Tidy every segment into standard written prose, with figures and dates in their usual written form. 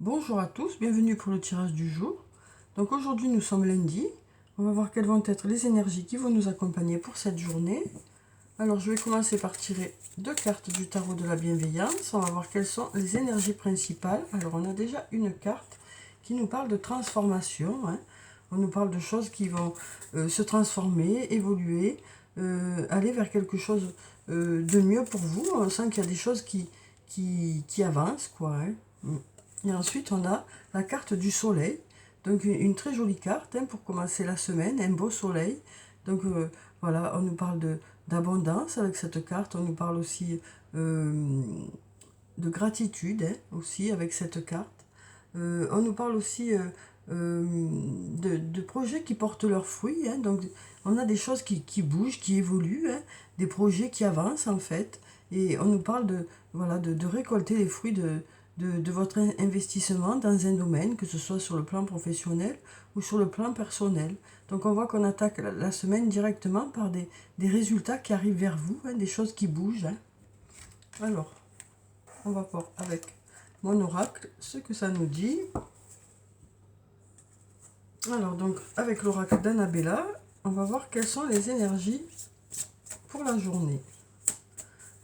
Bonjour à tous, bienvenue pour le tirage du jour. Donc aujourd'hui nous sommes lundi, on va voir quelles vont être les énergies qui vont nous accompagner pour cette journée. Alors je vais commencer par tirer deux cartes du tarot de la bienveillance, on va voir quelles sont les énergies principales. Alors on a déjà une carte qui nous parle de transformation, hein. On nous parle de choses qui vont se transformer, évoluer, aller vers quelque chose de mieux pour vous. On sent qu'il y a des choses qui avancent, quoi, hein. Et ensuite, on a la carte du soleil. Donc, une très jolie carte, hein, pour commencer la semaine, un beau soleil. Donc, voilà, on nous parle d'abondance avec cette carte. On nous parle aussi de gratitude, hein, aussi avec cette carte. On nous parle aussi de projets qui portent leurs fruits, hein. Donc, on a des choses qui bougent, qui évoluent, hein, des projets qui avancent en fait. Et on nous parle voilà, de récolter les fruits de votre investissement dans un domaine, que ce soit sur le plan professionnel ou sur le plan personnel. Donc on voit qu'on attaque la semaine directement par des résultats qui arrivent vers vous, hein, des choses qui bougent, hein. Alors, on va voir avec mon oracle ce que ça nous dit. Alors donc, avec l'oracle d'Annabella, on va voir quelles sont les énergies pour la journée.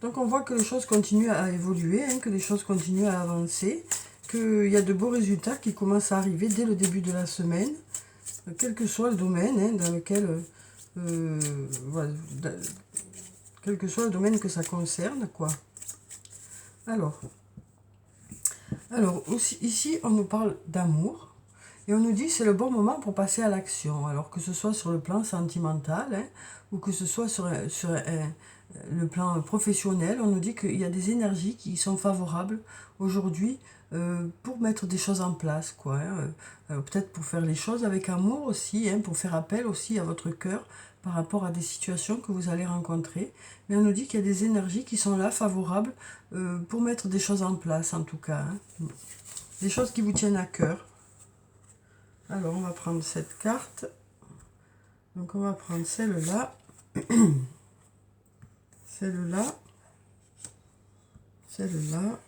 Donc on voit que les choses continuent à évoluer, hein, que les choses continuent à avancer, qu'il y a de beaux résultats qui commencent à arriver dès le début de la semaine, quel que soit le domaine, hein, dans lequel, voilà, quel que soit le domaine que ça concerne, quoi. Alors aussi, ici, on nous parle d'amour. Et on nous dit que c'est le bon moment pour passer à l'action. Alors que ce soit sur le plan sentimental, hein, ou que ce soit sur le plan professionnel, on nous dit qu'il y a des énergies qui sont favorables aujourd'hui pour mettre des choses en place, quoi, hein. Peut-être pour faire les choses avec amour aussi, hein, pour faire appel aussi à votre cœur par rapport à des situations que vous allez rencontrer. Mais on nous dit qu'il y a des énergies qui sont là, favorables, pour mettre des choses en place, en tout cas, hein. Des choses qui vous tiennent à cœur. Alors, on va prendre cette carte. Donc, on va prendre celle-là, celle-là, celle-là,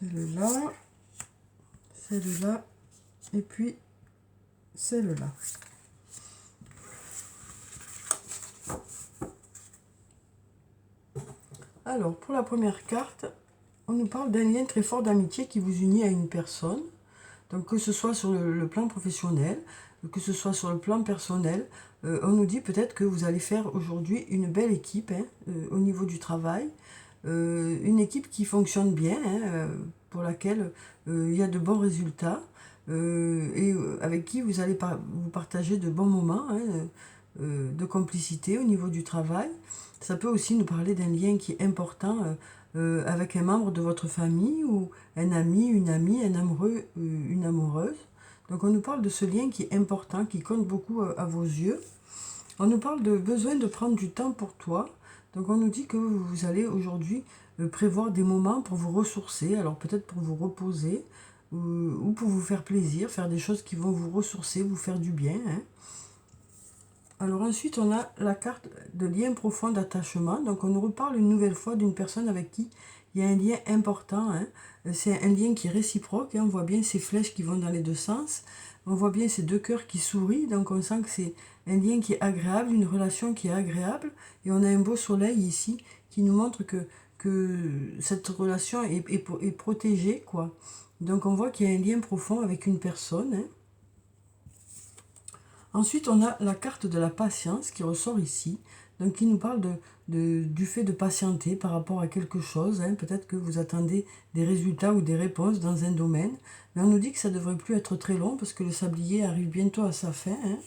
celle-là, celle-là, et puis celle-là. Alors, pour la première carte, on nous parle d'un lien très fort d'amitié qui vous unit à une personne. Donc que ce soit sur le plan professionnel, que ce soit sur le plan personnel, on nous dit peut-être que vous allez faire aujourd'hui une belle équipe, hein, au niveau du travail. Une équipe qui fonctionne bien, hein, pour laquelle il y a de bons résultats, et avec qui vous allez vous partager de bons moments, hein, de complicité au niveau du travail. Ça peut aussi nous parler d'un lien qui est important avec un membre de votre famille ou un ami, une amie, un amoureux, une amoureuse. Donc on nous parle de ce lien qui est important, qui compte beaucoup à vos yeux. On nous parle de besoin de prendre du temps pour toi. Donc on nous dit que vous allez aujourd'hui prévoir des moments pour vous ressourcer, alors peut-être pour vous reposer ou pour vous faire plaisir, faire des choses qui vont vous ressourcer, vous faire du bien, hein. Alors ensuite, on a la carte de lien profond d'attachement. Donc on nous reparle une nouvelle fois d'une personne avec qui il y a un lien important, hein. C'est un lien qui est réciproque, hein. On voit bien ces flèches qui vont dans les deux sens. On voit bien ces deux cœurs qui sourient. Donc on sent que c'est un lien qui est agréable, une relation qui est agréable. Et on a un beau soleil ici qui nous montre que cette relation est protégée, quoi. Donc on voit qu'il y a un lien profond avec une personne, hein. Ensuite, on a la carte de la patience qui ressort ici, donc qui nous parle du fait de patienter par rapport à quelque chose, hein. Peut-être que vous attendez des résultats ou des réponses dans un domaine, mais on nous dit que ça ne devrait plus être très long parce que le sablier arrive bientôt à sa fin, hein.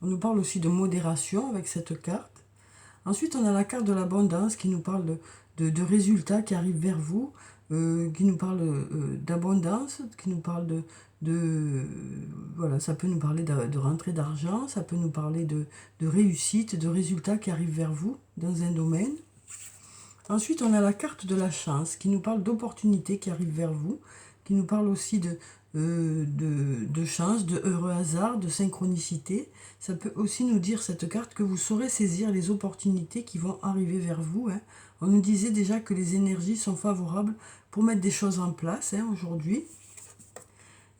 On nous parle aussi de modération avec cette carte. Ensuite, on a la carte de l'abondance qui nous parle de résultats qui arrivent vers vous, qui nous parle d'abondance, qui nous parle voilà, ça peut nous parler de rentrée d'argent, ça peut nous parler de réussite, de résultats qui arrivent vers vous dans un domaine. Ensuite, on a la carte de la chance qui nous parle d'opportunités qui arrivent vers vous, qui nous parle aussi de chance, de heureux hasard, de synchronicité. Ça peut aussi nous dire, cette carte, que vous saurez saisir les opportunités qui vont arriver vers vous, hein. On nous disait déjà que les énergies sont favorables pour mettre des choses en place aujourd'hui.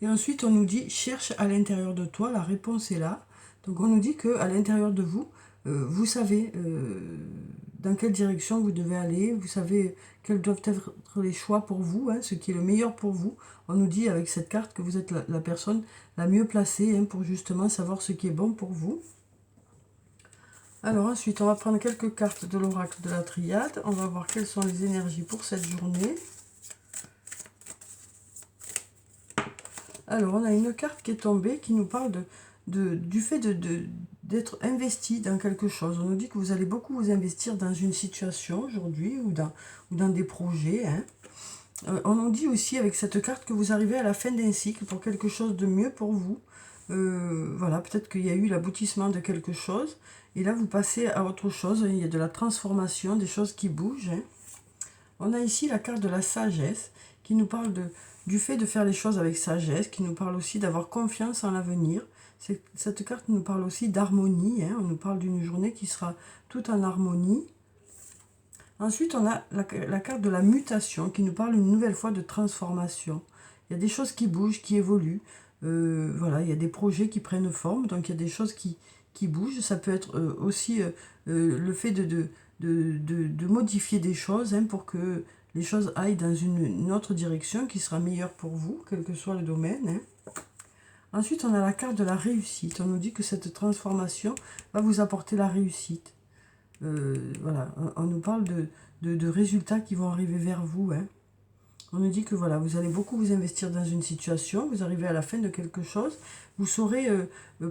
Et ensuite, on nous dit, cherche à l'intérieur de toi, la réponse est là. Donc on nous dit qu'à l'intérieur de vous, vous savez dans quelle direction vous devez aller, vous savez quels doivent être les choix pour vous, ce qui est le meilleur pour vous. On nous dit avec cette carte que vous êtes la personne la mieux placée pour justement savoir ce qui est bon pour vous. Alors ensuite, on va prendre quelques cartes de l'oracle de la triade. On va voir quelles sont les énergies pour cette journée. Alors, on a une carte qui est tombée qui nous parle du fait d'être investi dans quelque chose. On nous dit que vous allez beaucoup vous investir dans une situation aujourd'hui ou dans des projets. On nous dit aussi avec cette carte que vous arrivez à la fin d'un cycle pour quelque chose de mieux pour vous. Voilà, peut-être qu'il y a eu l'aboutissement de quelque chose. Et là, vous passez à autre chose. Il y a de la transformation, des choses qui bougent. On a ici la carte de la sagesse qui nous parle du fait de faire les choses avec sagesse, qui nous parle aussi d'avoir confiance en l'avenir. Cette carte nous parle aussi d'harmonie. On nous parle d'une journée qui sera toute en harmonie. Ensuite, on a la carte de la mutation qui nous parle une nouvelle fois de transformation. Il y a des choses qui bougent, qui évoluent. Voilà, il y a des projets qui prennent forme, donc il y a des choses qui bougent. Ça peut être aussi le fait de modifier des choses pour que les choses aillent dans une autre direction qui sera meilleure pour vous, quel que soit le domaine. Ensuite, on a la carte de la réussite. On nous dit que cette transformation va vous apporter la réussite. Voilà, on nous parle de résultats qui vont arriver vers vous. On nous dit que voilà, vous allez beaucoup vous investir dans une situation, vous arrivez à la fin de quelque chose, vous saurez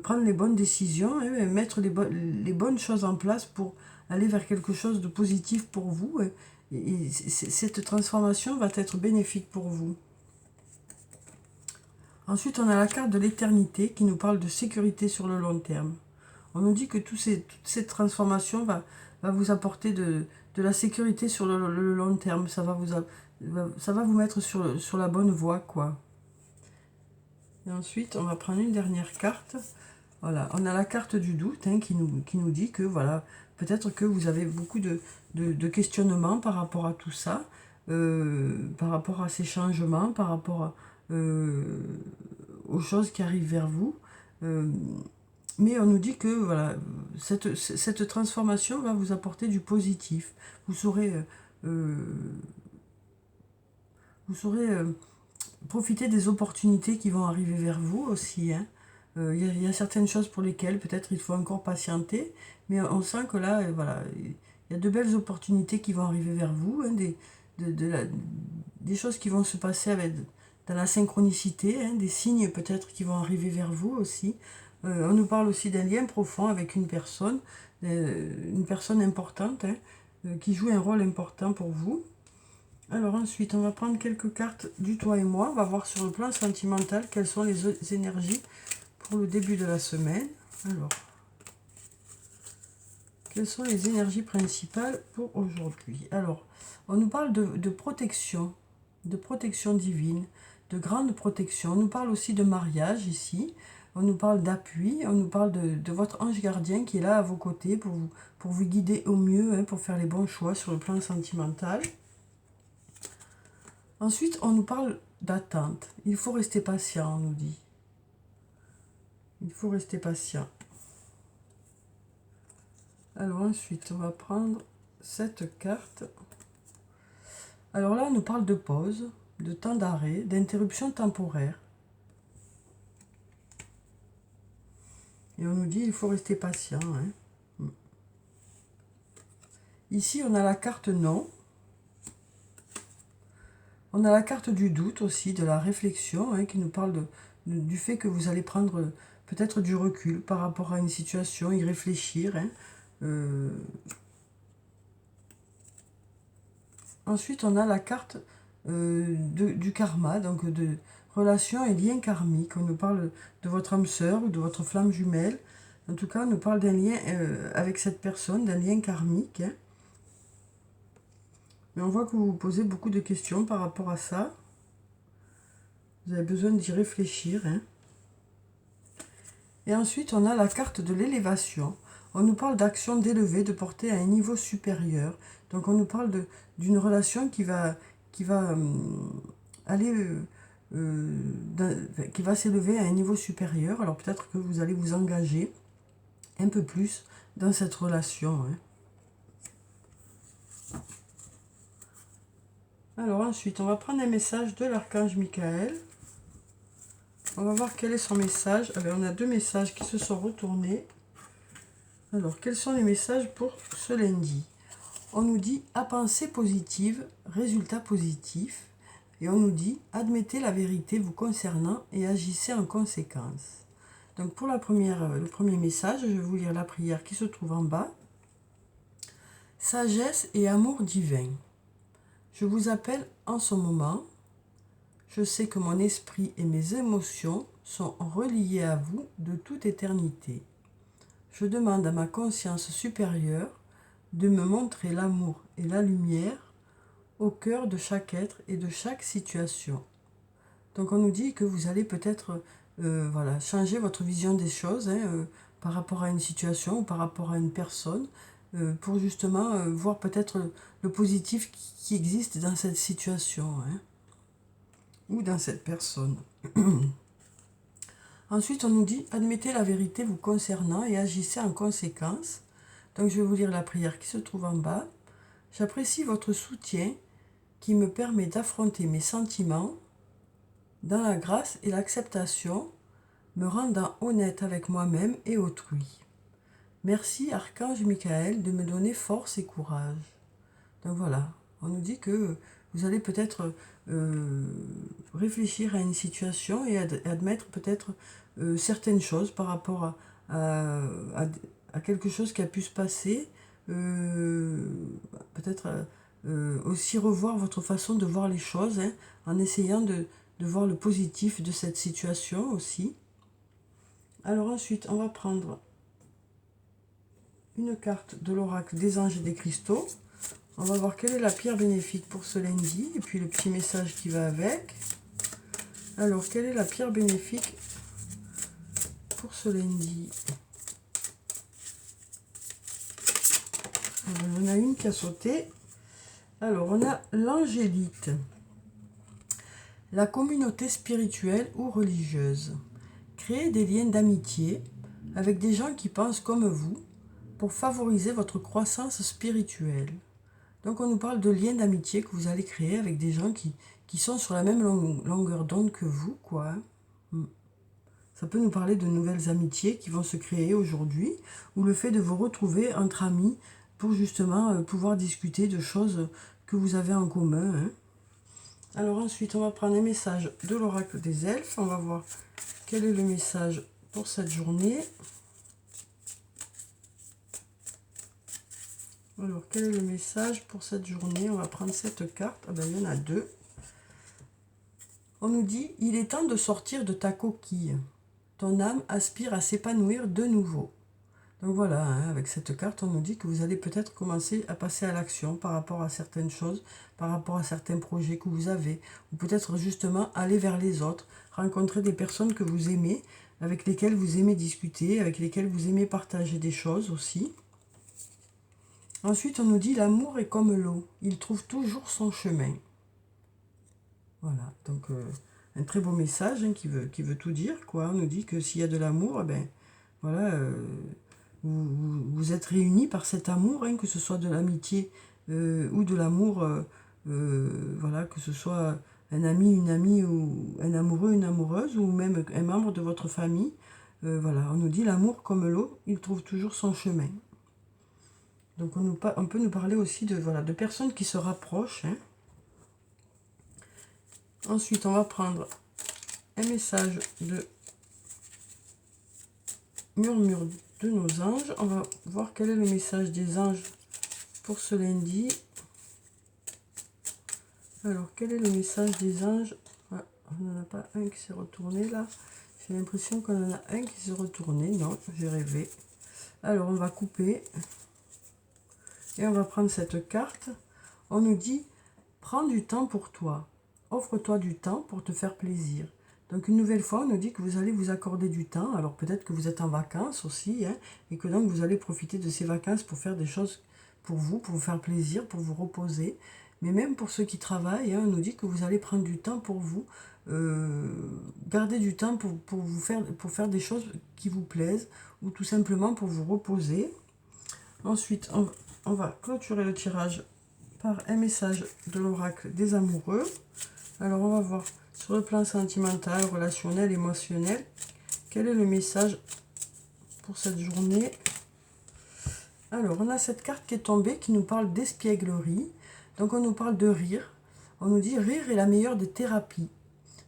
prendre les bonnes décisions, mettre les bonnes choses en place pour aller vers quelque chose de positif pour vous. Et cette transformation va être bénéfique pour vous. Ensuite, on a la carte de l'éternité qui nous parle de sécurité sur le long terme. On nous dit que toute cette transformation va vous apporter de la sécurité sur le long terme. Ça va vous mettre sur la bonne voie, quoi. Et ensuite, on va prendre une dernière carte. Voilà, on a la carte du doute qui nous dit que voilà, peut-être que vous avez beaucoup de questionnements par rapport à tout ça, par rapport à ces changements, par rapport aux choses qui arrivent vers vous. Mais on nous dit que voilà, cette transformation va vous apporter du positif. Vous saurez profiter des opportunités qui vont arriver vers vous aussi. Il y a certaines choses pour lesquelles peut-être il faut encore patienter, mais on sent que là, voilà, il y a de belles opportunités qui vont arriver vers vous, des choses qui vont se passer dans la synchronicité, des signes peut-être qui vont arriver vers vous aussi. On nous parle aussi d'un lien profond avec une personne importante, qui joue un rôle important pour vous. Alors ensuite, on va prendre quelques cartes du toi et moi. On va voir sur le plan sentimental quelles sont les énergies pour le début de la semaine. Alors, quelles sont les énergies principales pour aujourd'hui? Alors, on nous parle de protection divine, de grande protection. On nous parle aussi de mariage ici. On nous parle d'appui. On nous parle de votre ange gardien qui est là à vos côtés pour vous guider au mieux, pour faire les bons choix sur le plan sentimental. Ensuite, on nous parle d'attente. Il faut rester patient, on nous dit. Il faut rester patient. Alors ensuite, on va prendre cette carte. Alors là, on nous parle de pause, de temps d'arrêt, d'interruption temporaire. Et on nous dit il faut rester patient. Ici, on a la carte non. On a la carte du doute aussi, de la réflexion, qui nous parle du fait que vous allez prendre peut-être du recul par rapport à une situation, y réfléchir. Ensuite, on a la carte du karma, donc de relations et liens karmiques. On nous parle de votre âme sœur ou de votre flamme jumelle. En tout cas, on nous parle d'un lien avec cette personne, d'un lien karmique. Mais on voit que vous vous posez beaucoup de questions par rapport à ça. Vous avez besoin d'y réfléchir. Et ensuite, on a la carte de l'élévation. On nous parle d'action d'élever, de porter à un niveau supérieur. Donc on nous parle d'une relation qui va aller qui va s'élever à un niveau supérieur. Alors peut-être que vous allez vous engager un peu plus dans cette relation. Alors ensuite, on va prendre un message de l'archange Michael. On va voir quel est son message. Alors, on a 2 messages qui se sont retournés. Alors, quels sont les messages pour ce lundi? On nous dit « à pensée positive, résultat positif ». Et on nous dit « admettez la vérité vous concernant et agissez en conséquence ». Donc, pour le premier message, je vais vous lire la prière qui se trouve en bas. « Sagesse et amour divin. Je vous appelle en ce moment. Je sais que mon esprit et mes émotions sont reliés à vous de toute éternité. Je demande à ma conscience supérieure de me montrer l'amour et la lumière au cœur de chaque être et de chaque situation. » Donc on nous dit que vous allez peut-être voilà, changer votre vision des choses par rapport à une situation ou par rapport à une personne pour justement voir peut-être le positif qui existe dans cette situation ou dans cette personne. Ensuite, on nous dit « admettez la vérité vous concernant et agissez en conséquence ». Donc je vais vous lire la prière qui se trouve en bas. « J'apprécie votre soutien qui me permet d'affronter mes sentiments dans la grâce et l'acceptation, me rendant honnête avec moi-même et autrui. Merci, Archange Michael, de me donner force et courage. » Donc voilà, on nous dit que vous allez peut-être réfléchir à une situation et admettre peut-être certaines choses par rapport à quelque chose qui a pu se passer. Peut-être aussi revoir votre façon de voir les choses en essayant de voir le positif de cette situation aussi. Alors ensuite, on va prendre une carte de l'oracle des anges et des cristaux. On va voir quelle est la pierre bénéfique pour ce lundi et puis le petit message qui va avec. Alors, quelle est la pierre bénéfique pour ce lundi? Alors, il y en a une qui a sauté. Alors, on a l'angélite. La communauté spirituelle ou religieuse. Créez des liens d'amitié avec des gens qui pensent comme vous pour favoriser votre croissance spirituelle. Donc on nous parle de liens d'amitié que vous allez créer avec des gens qui sont sur la même longueur d'onde que vous, quoi. Ça peut nous parler de nouvelles amitiés qui vont se créer aujourd'hui, ou le fait de vous retrouver entre amis pour justement pouvoir discuter de choses que vous avez en commun. Alors ensuite, on va prendre un message de l'oracle des elfes. On va voir quel est le message pour cette journée. Alors, quel est le message pour cette journée? On va prendre cette carte. Ah ben, il y en a 2. On nous dit, il est temps de sortir de ta coquille. Ton âme aspire à s'épanouir de nouveau. Donc voilà, avec cette carte, on nous dit que vous allez peut-être commencer à passer à l'action par rapport à certaines choses, par rapport à certains projets que vous avez, ou peut-être justement aller vers les autres, rencontrer des personnes que vous aimez, avec lesquelles vous aimez discuter, avec lesquelles vous aimez partager des choses aussi. Ensuite, on nous dit « l'amour est comme l'eau, il trouve toujours son chemin ». Voilà, donc un très beau message qui veut tout dire, quoi. On nous dit que s'il y a de l'amour, eh ben, voilà, vous êtes réunis par cet amour, que ce soit de l'amitié ou de l'amour, voilà, que ce soit un ami, une amie, ou un amoureux, une amoureuse, ou même un membre de votre famille. Voilà, on nous dit « l'amour comme l'eau, il trouve toujours son chemin ». Donc on peut nous parler aussi de personnes qui se rapprochent. Ensuite, on va prendre un message de murmure de nos anges. On va voir quel est le message des anges pour ce lundi. Alors, quel est le message des anges? On n'en a pas un qui s'est retourné là. J'ai l'impression qu'on en a un qui s'est retourné. Non, j'ai rêvé. Alors, on va couper. Et on va prendre cette carte. On nous dit, prends du temps pour toi. Offre-toi du temps pour te faire plaisir. Donc une nouvelle fois, on nous dit que vous allez vous accorder du temps. Alors peut-être que vous êtes en vacances aussi, hein, et que donc vous allez profiter de ces vacances pour faire des choses pour vous faire plaisir, pour vous reposer. Mais même pour ceux qui travaillent, hein, on nous dit que vous allez prendre du temps pour vous, euh, garder du temps pour faire des choses qui vous plaisent, ou tout simplement pour vous reposer. Ensuite, on va clôturer le tirage par un message de l'oracle des amoureux. Alors on va voir sur le plan sentimental, relationnel, émotionnel, quel est le message pour cette journée. Alors on a cette carte qui est tombée qui nous parle d'espièglerie. Donc on nous parle de rire. On nous dit rire est la meilleure des thérapies.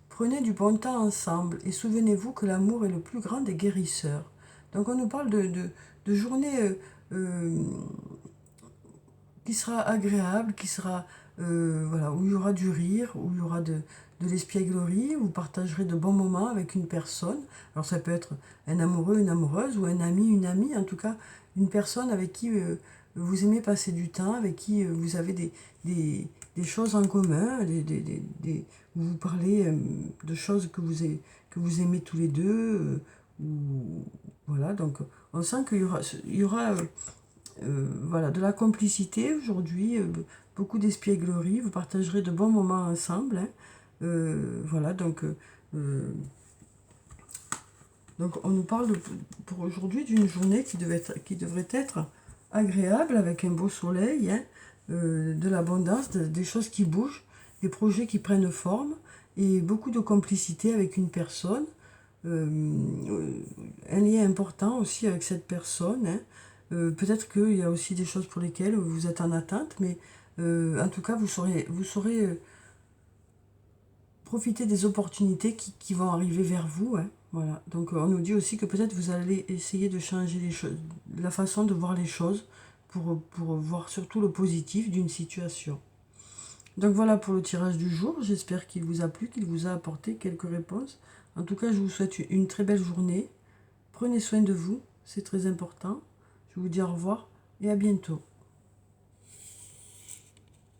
Prenez du bon temps ensemble et souvenez-vous que l'amour est le plus grand des guérisseurs. Donc on nous parle de journée qui sera agréable, qui sera voilà, où il y aura du rire, où il y aura de l'espièglerie, où vous partagerez de bons moments avec une personne. Alors ça peut être un amoureux, une amoureuse, ou un ami, une amie, en tout cas une personne avec qui vous aimez passer du temps, avec qui vous avez des choses en commun, où vous parlez de choses que vous aimez tous les deux. Voilà, donc on sent qu'il y aura voilà, de la complicité aujourd'hui, beaucoup d'espièglerie, vous partagerez de bons moments ensemble, hein. Voilà, donc on nous parle pour aujourd'hui d'une journée qui devrait être agréable, avec un beau soleil, hein, de l'abondance, des choses qui bougent, des projets qui prennent forme, et beaucoup de complicité avec une personne, un lien important aussi avec cette personne, hein. Peut-être qu'il y a aussi des choses pour lesquelles vous êtes en attente, mais en tout cas, vous saurez profiter des opportunités qui vont arriver vers vous, hein. Voilà. Donc on nous dit aussi que peut-être vous allez essayer de changer les choses, la façon de voir les choses pour voir surtout le positif d'une situation. Donc voilà pour le tirage du jour. J'espère qu'il vous a plu, qu'il vous a apporté quelques réponses. En tout cas, je vous souhaite une très belle journée. Prenez soin de vous, c'est très important. Je vous dis au revoir et à bientôt.